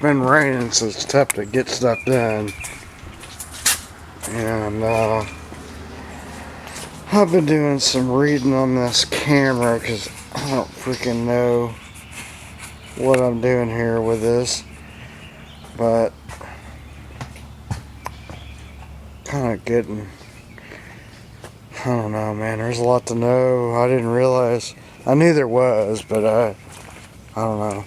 been raining, so it's tough to get stuff done. And I've been doing some reading on this camera because I don't freaking know what I'm doing here with this. But kind of getting, I don't know, man. There's a lot to know. I didn't realize. I knew there was, but I don't know.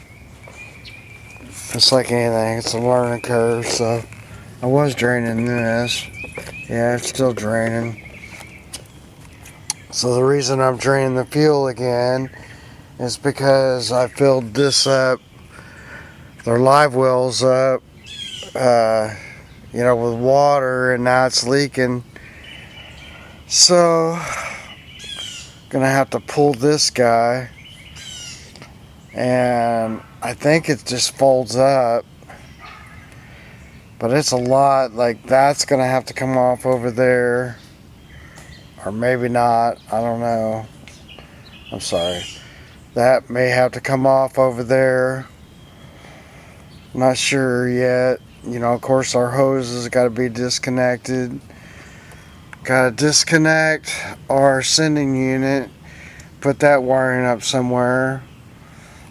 It's like anything. It's a learning curve. So I was draining this. Yeah, it's still draining. So the reason I'm draining the fuel again is because I filled this up, their live wells up, with water, and now it's leaking. So gonna have to pull this guy, and I think it just folds up, but it's a lot. Like, that's gonna have to come off over there, or maybe not, I don't know. I'm sorry, that may have to come off over there. Not sure yet. Of course our hoses got to be disconnected. Got to disconnect our sending unit, put that wiring up somewhere,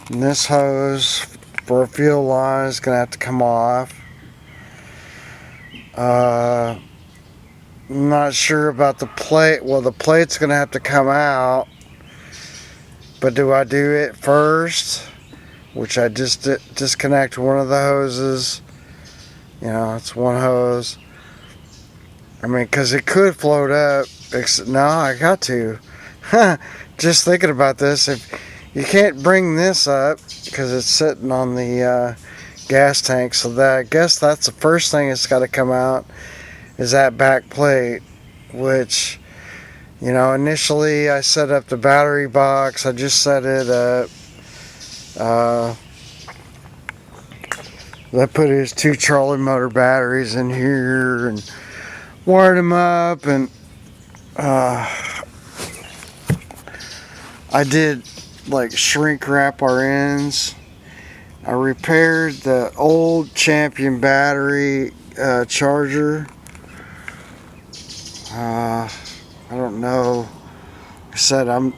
and this hose for a fuel line is going to have to come off. I'm not sure about the plate. Well, the plate's going to have to come out, but do I do it first? Which I just disconnect one of the hoses. It's one hose. I mean, because it could float up. No, I got to. Just thinking about this, if you can't bring this up because it's sitting on the gas tank, so that, I guess that's the first thing that's got to come out, is that back plate, which, initially I set up the battery box. I just set it up. I put his 2 trolley motor batteries in here and wired them up, and I did like shrink wrap our ends. I repaired the old Champion battery charger. I don't know. Like I said, I'm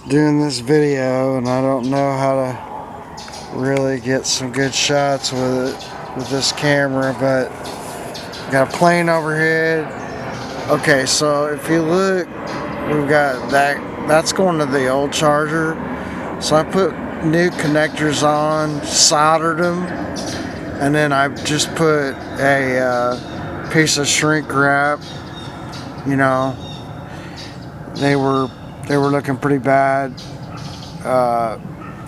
doing this video and I don't know how to really get some good shots with it with this camera, but got a plane overhead. Okay, so if you look, we've got that's going to the old charger. So I put new connectors on, soldered them, and then I just put a piece of shrink wrap. They were looking pretty bad.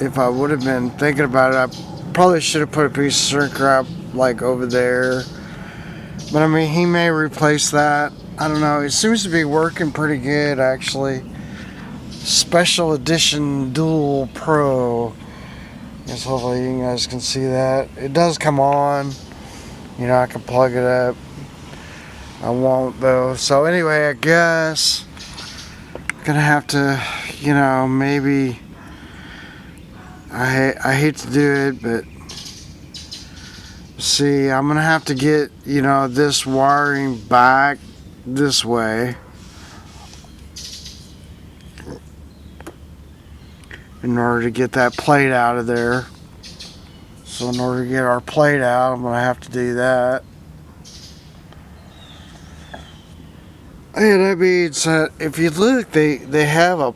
If I would have been thinking about it, I probably should have put a piece of shrink wrap like over there. But I mean, he may replace that. I don't know. It seems to be working pretty good, actually. Special edition dual pro. Yes, hopefully you guys can see that. It does come on. I can plug it up. I won't though. So anyway, I guess I'm gonna have to, maybe. I hate to do it, but see, I'm gonna have to get this wiring back this way in order to get that plate out of there. So in order to get our plate out, I'm gonna have to do that. And that means that if you look, they have a,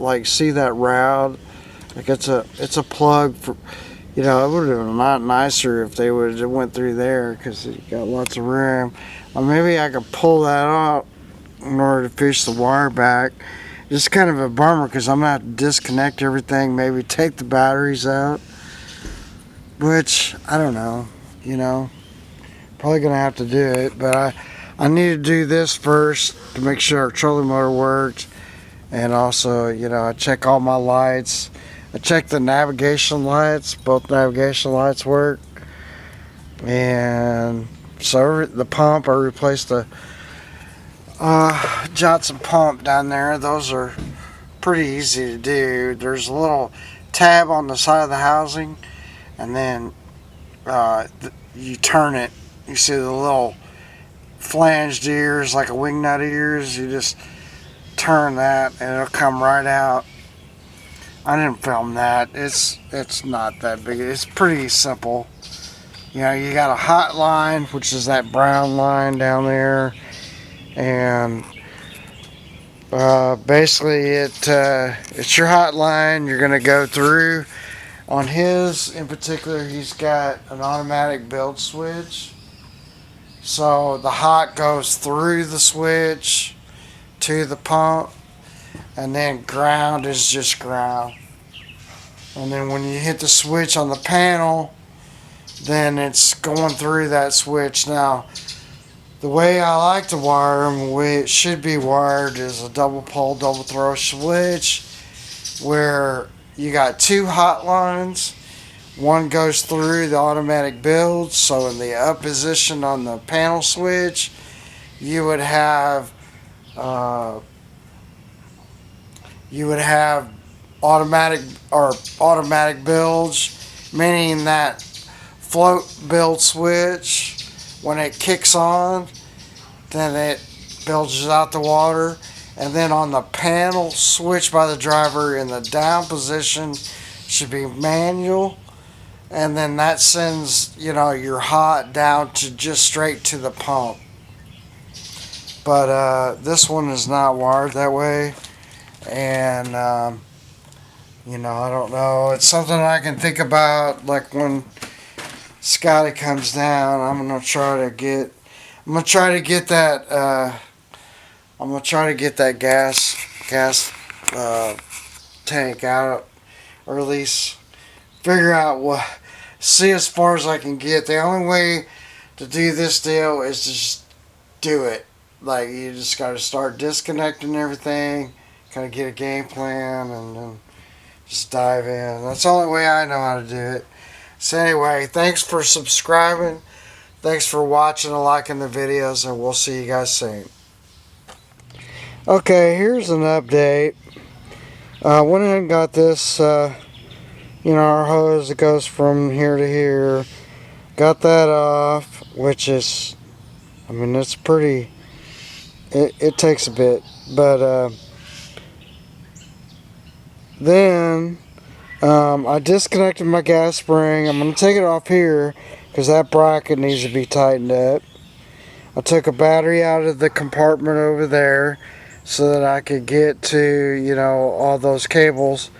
like, see that round, like it's a plug for, it would have been a lot nicer if they would have went through there because it got lots of room. Or maybe I could pull that out in order to fish the wire back. It's kind of a bummer because I'm going to have to disconnect everything, maybe take the batteries out, which I don't know, probably going to have to do it. But I need to do this first to make sure our trolling motor worked, and also, I check all my lights. I checked the navigation lights. Both navigation lights work. And so the pump, I replaced the Johnson pump down there. Those are pretty easy to do. There's a little tab on the side of the housing, and then you turn it. You see the little flanged ears, like a wingnut ears. You just turn that, and it'll come right out. I didn't film that. It's not that big. It's pretty simple. You know, you got a hot line, which is that brown line down there, and basically it's your hot line. You're gonna go through. On his in particular, he's got an automatic bilge switch, so the hot goes through the switch to the pump, and then ground is just ground. And then when you hit the switch on the panel, then it's going through that switch. Now, the way I like to wire them, the way it should be wired, is a double pole, double throw switch, where you got two hot lines. One goes through the automatic bilge, so in the up position on the panel switch, you would have automatic bilge, meaning that float bilge switch, when it kicks on, then it bilges out the water. And then on the panel switch by the driver in the down position should be manual, and then that sends, you know, your hot down to just straight to the pump. But this one is not wired that way, and you know, I don't know. It's something I can think about, like when Scotty comes down. I'm gonna try to get that. I'm gonna try to get that gas tank out, or at least figure out see as far as I can get. The only way to do this deal is to just do it. Like, you just got to start disconnecting everything, kind of get a game plan, and then just dive in. That's the only way I know how to do it. So anyway, thanks for subscribing. Thanks for watching and liking the videos, and we'll see you guys soon. Okay, here's an update. Went ahead and got this, you know, our hose that goes from here to here. Got that off, which is, I mean, it's pretty, it takes a bit. But then I disconnected my gas spring. I'm going to take it off here because that bracket needs to be tightened up. I took a battery out of the compartment over there so that I could get to, you know, all those cables.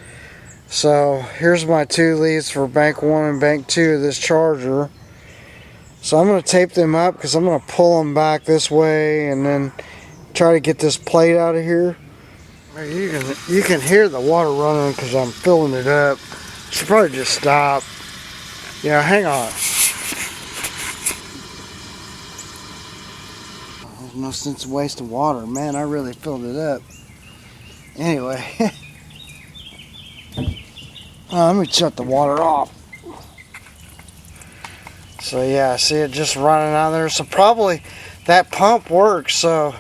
So here's my two leads for bank 1 and bank 2 of this charger. So I'm going to tape them up because I'm going to pull them back this way and then try to get this plate out of here. You can hear the water running because I'm filling it up. Should probably just stop. Yeah, hang on. There's no sense of wasting water. Man, I really filled it up. Anyway. Let me shut the water off. So yeah, I see it just running out there. So probably that pump works. So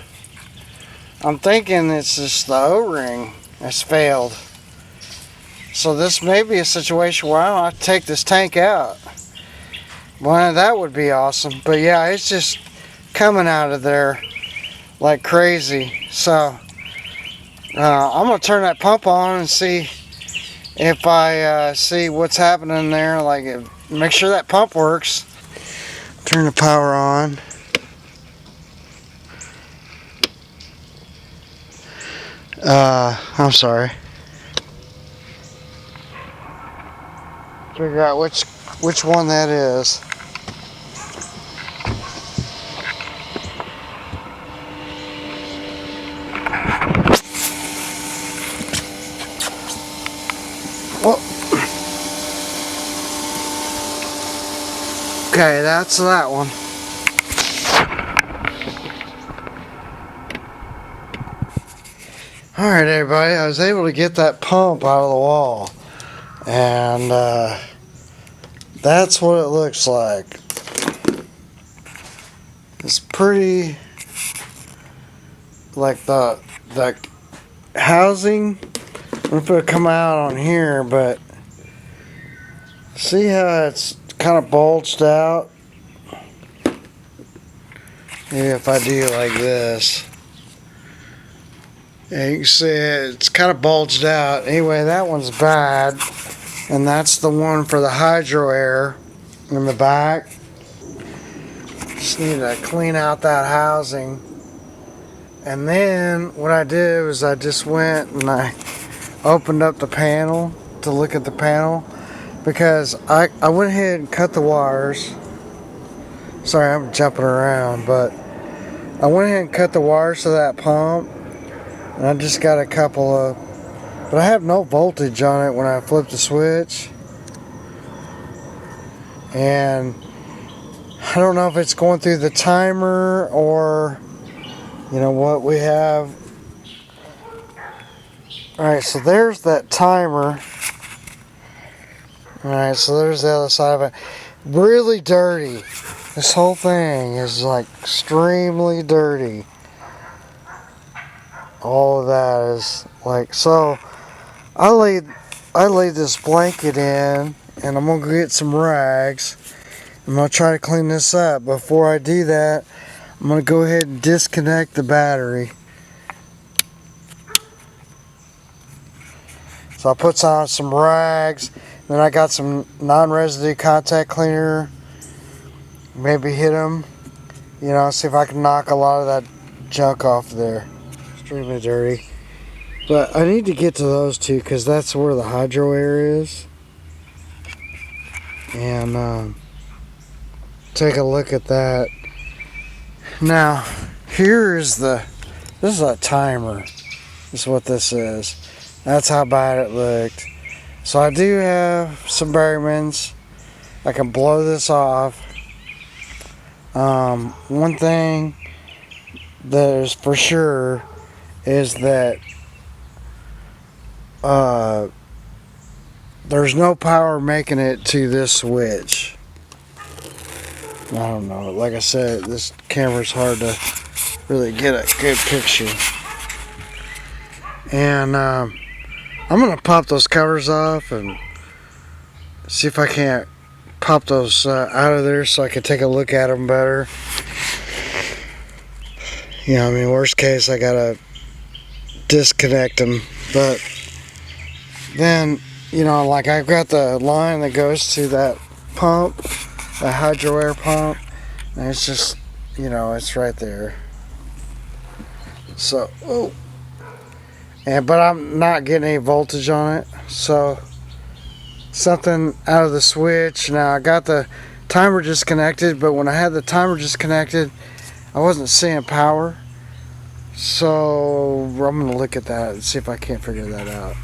I'm thinking it's just the O-ring that's failed. So this may be a situation where I don't take this tank out. Well, that would be awesome. But yeah, it's just coming out of there like crazy. So I'm going to turn that pump on and see if I see what's happening there. Like, make sure that pump works. Turn the power on. I'm sorry. Figure out which one that is. Well, okay, that's that one. Alright everybody, I was able to get that pump out of the wall, and that's what it looks like. It's pretty, like the housing, I'm gonna put it come out on here, but See how it's kind of bulged out? Maybe if I do like this. Yeah, you can see it's kind of bulged out. Anyway, that one's bad. And that's the one for the hydroair in the back. Just need to clean out that housing. And then what I did was I just went and I opened up the panel to look at the panel, because I went ahead and cut the wires. Sorry, I'm jumping around, but I went ahead and cut the wires to that pump. And I just got a couple of, but I have no voltage on it when I flip the switch. And I don't know if it's going through the timer or, you know, what we have. Alright, so there's that timer. Alright, so there's the other side of it. Really dirty. This whole thing is like extremely dirty. All of that is like, so I laid this blanket in, and I'm gonna go get some rags. I'm gonna try to clean this up. Before I do that, I'm gonna go ahead and disconnect the battery. So I put on some rags, then I got some non-residue contact cleaner. Maybe hit them, you know, see if I can knock a lot of that junk off there. Extremely dirty. But I need to get to those two because that's where the hydroair is. And take a look at that. Now, this is a timer. This is what this is. That's how bad it looked. So I do have some bearings. I can blow this off. One thing that is for sure is that there's no power making it to this switch. I don't know. Like I said, this camera's hard to really get a good picture. And I'm gonna pop those covers off and see if I can't pop those out of there so I can take a look at them better. You know, I mean, worst case, I gotta disconnect them. But then, you know, like I've got the line that goes to that pump, the hydroair pump, and it's just, you know, it's right there. So, but I'm not getting any voltage on it. So something out of the switch. Now I got the timer disconnected, but when I had the timer disconnected, I wasn't seeing power. So I'm gonna look at that and see if I can't figure that out.